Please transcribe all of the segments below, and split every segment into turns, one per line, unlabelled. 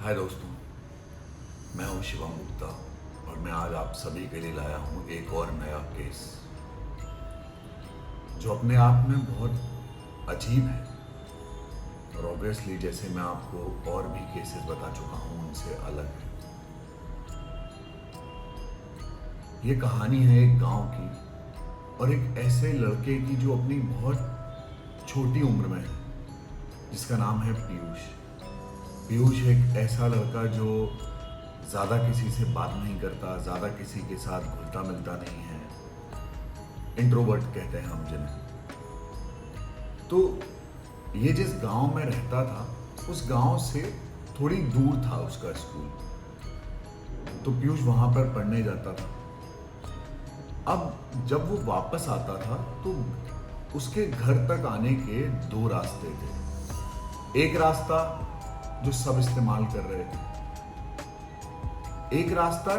हाय दोस्तों, मैं हूं शिवम गुप्ता और मैं आज आप सभी के लिए लाया हूं एक और नया केस जो अपने आप में बहुत अजीब है। और ऑब्वियसली जैसे मैं आपको और भी केसेस बता चुका हूं उनसे अलग है। ये कहानी है एक गांव की और एक ऐसे लड़के की जो अपनी बहुत छोटी उम्र में है, जिसका नाम है पीयूष। पीयूष एक ऐसा लड़का जो ज़्यादा किसी से बात नहीं करता, ज़्यादा किसी के साथ घुलता मिलता नहीं है। इंट्रोवर्ट कहते हैं हम जिन्हें। तो ये जिस गांव में रहता था उस गांव से थोड़ी दूर था उसका स्कूल, तो पीयूष वहां पर पढ़ने जाता था। अब जब वो वापस आता था तो उसके घर तक आने के दो रास्ते थे। एक रास्ता जो सब इस्तेमाल कर रहे थे, एक रास्ता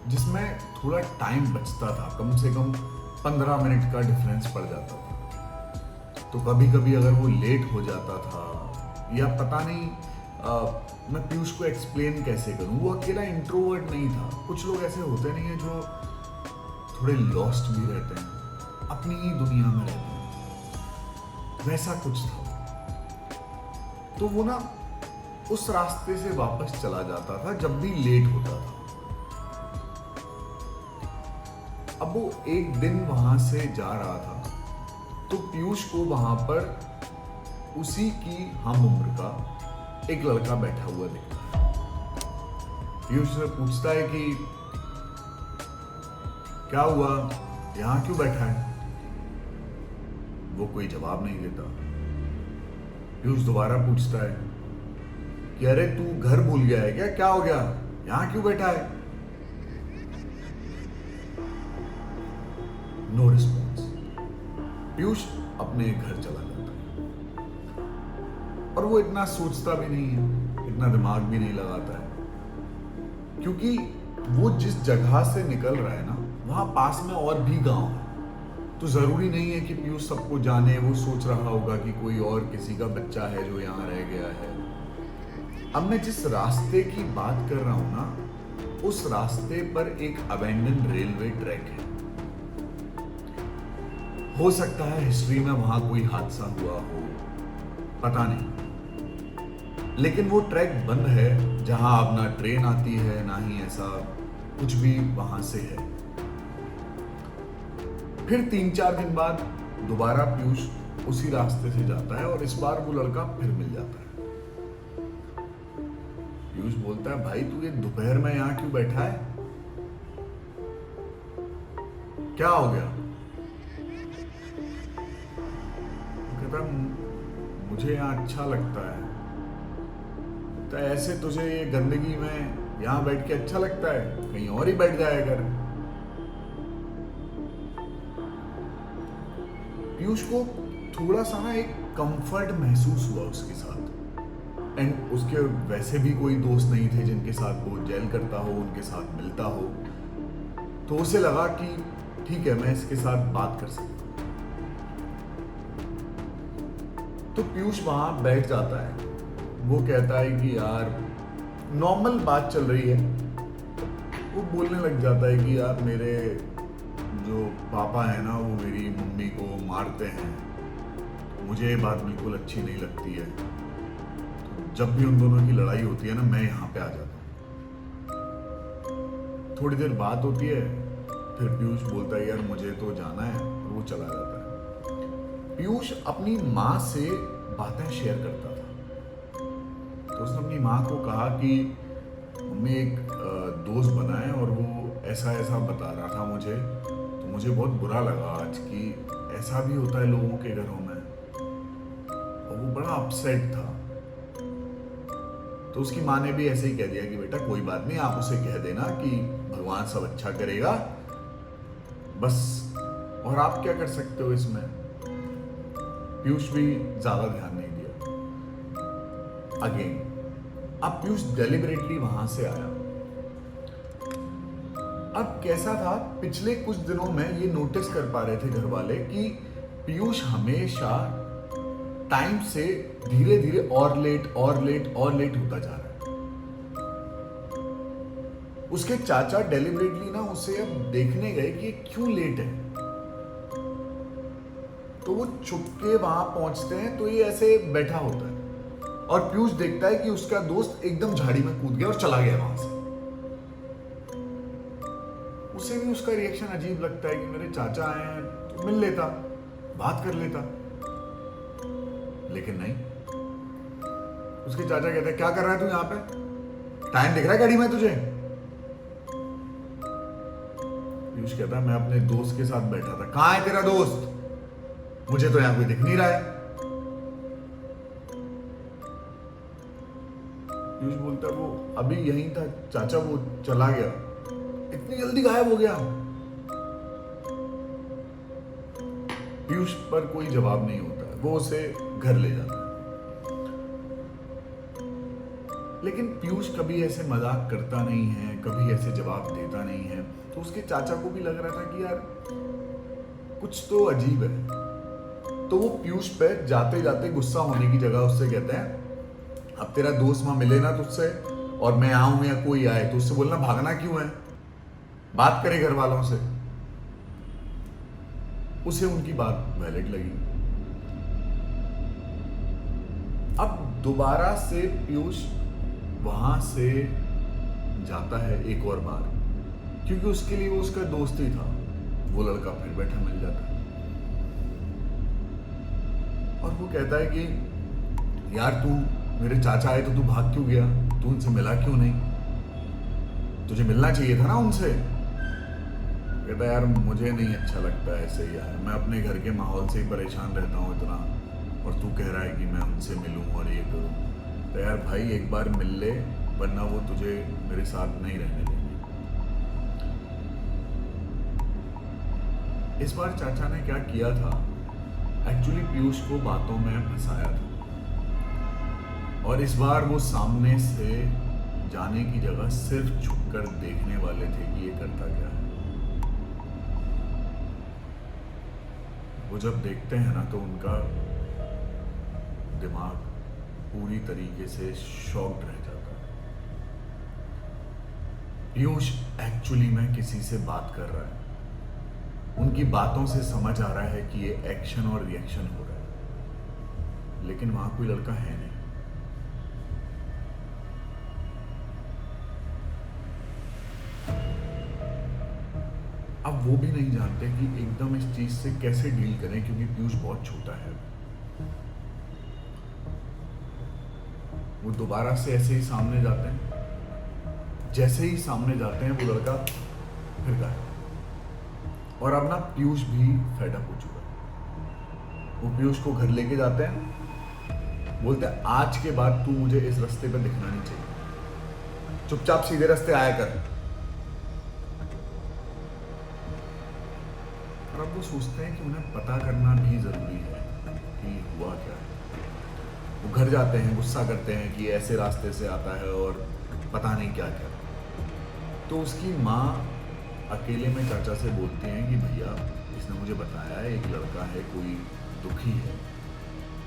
जिसमें थोड़ा टाइम बचता था, कम से कम 15 मिनट का डिफरेंस पड़ जाता था। तो कभी कभी अगर वो लेट हो जाता था या पता नहीं, मैं पीयूष को एक्सप्लेन कैसे करूं। वो अकेला इंट्रोवर्ट नहीं था। कुछ लोग ऐसे होते नहीं है जो थोड़े लॉस्ट भी रहते हैं, अपनी ही दुनिया में रहते हैं, वैसा कुछ था। तो वो ना उस रास्ते से वापस चला जाता था जब भी लेट होता था। अब वो एक दिन वहां से जा रहा था तो पीयूष को वहां पर उसी की हम उम्र का एक लड़का बैठा हुआ दिखता है। पीयूष से पूछता है कि क्या हुआ, यहां क्यों बैठा है। वो कोई जवाब नहीं देता। पीयूष दोबारा पूछता है कि अरे तू घर भूल गया है क्या, क्या हो गया, यहां क्यों बैठा है। No response. पीयूष अपने घर चला जाता है और वो इतना सोचता भी नहीं है, इतना दिमाग भी नहीं लगाता है, क्योंकि वो जिस जगह से निकल रहा है ना, वहां पास में और भी गांव है। तो जरूरी नहीं है कि पीयूष सबको जाने। वो सोच रहा होगा कि कोई और किसी का बच्चा है जो यहाँ रह गया है। अब मैं जिस रास्ते की बात कर रहा हूं ना, उस रास्ते पर एक अबैंडन रेलवे ट्रैक है। हो सकता है हिस्ट्री में वहां कोई हादसा हुआ हो, पता नहीं, लेकिन वो ट्रैक बंद है, जहां अब ना ट्रेन आती है ना ही ऐसा कुछ भी वहां से है। फिर 3-4 दिन बाद दोबारा पीयूष उसी रास्ते से जाता है और इस बार वो लड़का फिर मिल जाता है। पीयूष बोलता है, भाई तू ये दोपहर में यहां क्यों बैठा है, क्या हो गया। वो कहता है, मुझे यहां अच्छा लगता है। तो ऐसे तुझे ये गंदगी में यहां बैठ के अच्छा लगता है, कहीं और ही बैठ जाया कर। पीयूष को थोड़ा सा ना एक कंफर्ट महसूस हुआ उसके साथ। एंड उसके वैसे भी कोई दोस्त नहीं थे जिनके साथ वो जेल करता हो, उनके साथ मिलता हो। तो उसे लगा कि ठीक है, मैं इसके साथ बात कर सकता हूं। तो पीयूष वहां बैठ जाता है। वो कहता है कि यार, नॉर्मल बात चल रही है। वो बोलने लग जाता है कि यार, मेरे जो पापा है ना, वो मेरी मम्मी को मारते हैं। मुझे ये बात बिल्कुल अच्छी नहीं लगती है। तो जब भी उन दोनों की लड़ाई होती है ना, मैं यहाँ पे आ जाता हूँ। थोड़ी देर बात होती है, फिर पीयूष बोलता है यार मुझे तो जाना है, और वो चला जाता है। पीयूष अपनी माँ से बातें शेयर करता था। तो उसने अपनी माँ को कहा कि मम्मी, एक दोस्त बना है और वो ऐसा ऐसा बता रहा था मुझे, तो मुझे बहुत बुरा लगा आज कि ऐसा भी होता है लोगों के घरों में। और वो बड़ा अपसेट था। तो उसकी माँ ने भी ऐसे ही कह दिया कि बेटा कोई बात नहीं, आप उसे कह देना कि भगवान सब अच्छा करेगा बस। और आप क्या कर सकते हो इसमें। पीयूष भी ज्यादा ध्यान नहीं दिया। अगेन, अब पीयूष डेलिबरेटली वहां से आया। अब कैसा था, पिछले कुछ दिनों में ये नोटिस कर पा रहे थे घर वाले कि पीयूष हमेशा टाइम से धीरे धीरे और लेट होता जा रहा है। उसके चाचा डेलिबरेटली ना उसे अब देखने गए कि ये क्यों लेट है। तो वो छुप के वहां पहुंचते हैं तो ये ऐसे बैठा होता है और पीयूष देखता है कि उसका दोस्त एकदम झाड़ी में कूद गया और चला गया वहां से। उसे भी उसका रिएक्शन अजीब लगता है कि मेरे चाचा आए हैं तो मिल लेता, बात कर लेता, लेकिन नहीं। उसके चाचा कहते हैं क्या कर रहा है तू यहां पे, टाइम दिख रहा है गाड़ी में तुझे? पीयूष कहता है मैं अपने दोस्त के साथ बैठा था। कहां है तेरा दोस्त? मुझे तो यहां कोई दिख नहीं रहा है। पीयूष बोलता है वो अभी यहीं था चाचा, वो चला गया, इतनी जल्दी गायब हो गया। पीयूष पर कोई जवाब नहीं होता है, वो उसे घर ले जाता है। लेकिन पीयूष कभी ऐसे मजाक करता नहीं है, कभी ऐसे जवाब देता नहीं है। तो उसके चाचा को भी लग रहा था कि यार कुछ तो अजीब है। तो वो पीयूष पे जाते जाते गुस्सा होने की जगह उससे कहते हैं अब तेरा दोस्त वहां मिले ना तुझसे और मैं आऊं या कोई आए तो उससे बोलना भागना क्यों है, बात करे घर वालों से। उसे उनकी बात वैलिड लगी। अब दोबारा से पीयूष वहां से जाता है एक और बार, क्योंकि उसके लिए वो उसका दोस्त ही था। वो लड़का फिर बैठा मिल जाता है और वो कहता है कि यार तू, मेरे चाचा आए तो तू भाग क्यों गया, तू उनसे मिला क्यों नहीं, तुझे मिलना चाहिए था ना उनसे। कहता यार मुझे नहीं अच्छा लगता ऐसे यार, मैं अपने घर के माहौल से ही परेशान रहता हूँ इतना, और तू कह रहा है कि मैं उनसे मिलूं और ये करूं। तो यार भाई एक बार मिल ले, वरना वो तुझे मेरे साथ नहीं रहने देंगे। इस बार चाचा ने क्या किया था, एक्चुअली पीयूष को बातों में फंसाया था और इस बार वो सामने से जाने की जगह सिर्फ झुककर देखने वाले थे कि ये करता क्या है। वो जब देखते हैं ना तो उनका दिमाग पूरी तरीके से शॉक्ड रह जाता है। पीयूष एक्चुअली में किसी से बात कर रहा है, उनकी बातों से समझ आ रहा है कि ये एक्शन और रिएक्शन हो रहा है, लेकिन वहां कोई लड़का है नहीं। अब वो भी नहीं जानते कि एकदम इस चीज से कैसे डील करें, क्योंकि पीयूष बहुत छोटा है। वो दोबारा से ऐसे ही सामने जाते हैं, जैसे ही सामने जाते हैं वो लड़का फिर गायब। और अब ना पीयूष भी फेड अप हो चुका है। वो पीयूष को घर लेके जाते हैं, बोलते हैं आज के बाद तू मुझे इस रास्ते पे दिखना नहीं चाहिए, चुपचाप सीधे रास्ते आया कर। और अब वो सोचते हैं कि उन्हें पता करना भी जरूरी है कि हुआ क्या है। वो घर जाते हैं, गुस्सा करते हैं कि ऐसे रास्ते से आता है और पता नहीं क्या क्या। तो उसकी माँ अकेले में चाचा से बोलती हैं कि भैया इसने मुझे बताया है एक लड़का है, कोई दुखी है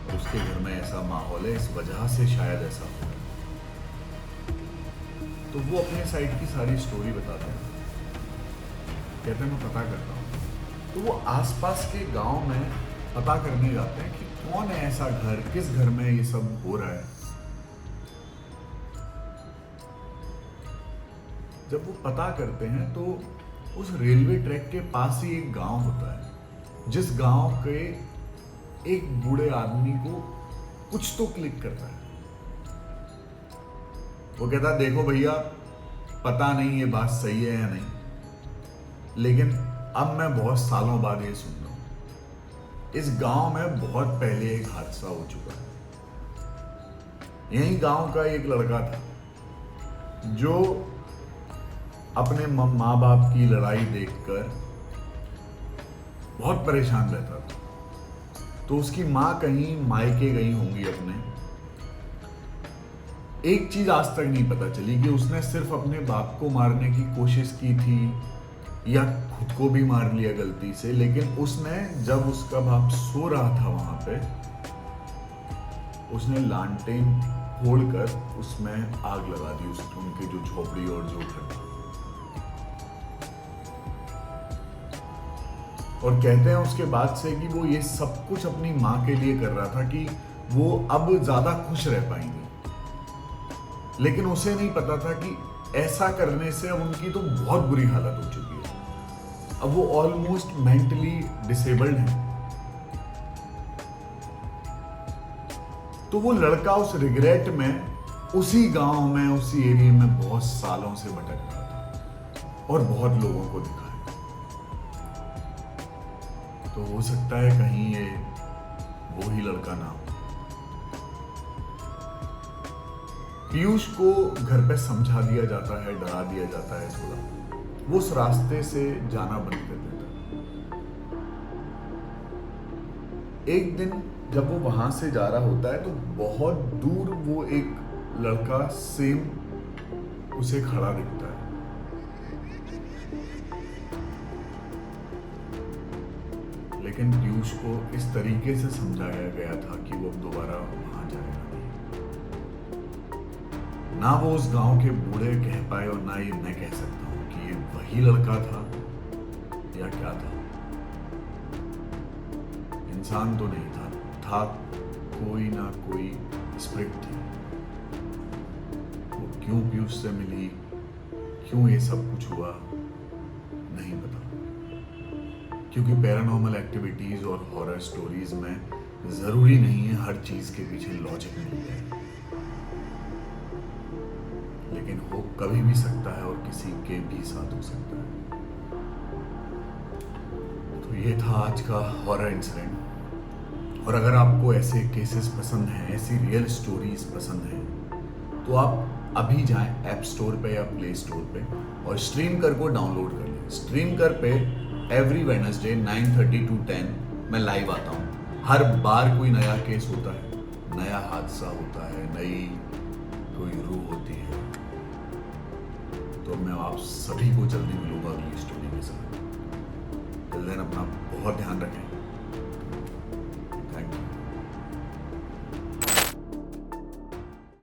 और उसके घर में ऐसा माहौल है, इस वजह से शायद ऐसा हो। तो वो अपने साइड की सारी स्टोरी बताते हैं, कहते हैं मैं पता करता हूँ। तो वो आसपास के गांव में पता करने जाते हैं कि कौन है ऐसा घर, किस घर में ये सब हो रहा है। जब वो पता करते हैं तो उस रेलवे ट्रैक के पास ही एक गांव होता है, जिस गांव के एक बूढ़े आदमी को कुछ तो क्लिक करता है। वो कहता है देखो भैया, पता नहीं ये बात सही है या नहीं, लेकिन अब मैं बहुत सालों बाद ये सुन रहा हूं, इस गांव में बहुत पहले एक हादसा हो चुका है। यही गांव का एक लड़का था जो अपने माँ बाप की लड़ाई देखकर बहुत परेशान रहता था। तो उसकी माँ कहीं मायके गई होंगी अपने। एक चीज आज तक नहीं पता चली कि उसने सिर्फ अपने बाप को मारने की कोशिश की थी या खुद को भी मार लिया गलती से, लेकिन उसने जब उसका बाप सो रहा था वहां पे, उसने लालटेन फोड़कर उसमें आग लगा दी, उनके जो झोपड़ी और जो घर था। और कहते हैं उसके बाद से कि वो ये सब कुछ अपनी माँ के लिए कर रहा था कि वो अब ज्यादा खुश रह पाएंगे। लेकिन उसे नहीं पता था कि ऐसा करने से अब उनकी तो बहुत बुरी हालत हो चुकी है। अब वो ऑलमोस्ट मेंटली डिसेबल्ड है। तो वो लड़का उस रिग्रेट में उसी गांव में, उसी एरिया में बहुत सालों से भटक रहा था और बहुत लोगों को दिखा है। तो हो सकता है कहीं ये वो ही लड़का ना हो। पीयूष को घर पे समझा दिया जाता है, डरा दिया जाता है थोड़ा, वो उस रास्ते से जाना बंद कर देता है। एक दिन जब वो वहां से जा रहा होता है तो बहुत दूर वो एक लड़का सेम उसे खड़ा दिखता है। लेकिन पीयूष को इस तरीके से समझाया गया था कि वो दोबारा वहां जाएगा नहीं। ना वो उस गांव के बूढ़े कह पाए और ना ये मैं कह सकता हूं कि ये वही लड़का था या क्या था। इंसान तो नहीं था, कोई ना कोई स्पिरिट थी। वो क्यों पीयूष से मिली, क्यों ये सब कुछ हुआ, नहीं पता। क्योंकि पैरानॉर्मल एक्टिविटीज और हॉरर स्टोरीज में जरूरी नहीं है हर चीज के पीछे लॉजिक मिल जाए, लेकिन हो कभी भी सकता है और किसी के भी साथ हो सकता है। तो ये था आज का हॉरर इंसिडेंट। और अगर आपको ऐसे केसेस पसंद हैं, ऐसी रियल स्टोरीज पसंद हैं, तो आप अभी जाएं ऐप स्टोर पे या प्ले स्टोर पे और स्ट्रीमकर को डाउनलोड कर लें। स्ट्रीमकर पे एवरी वेडनेसडे 9:30 to 10 मैं लाइव आता हूँ। हर बार कोई नया केस होता है, नया हादसा होता है, नई कोई रूह होती है। तो मैं आप सभी को जल्दी मिलूंगा अगली स्टोरी के साथ। टिल देन अपना बहुत ध्यान रखें।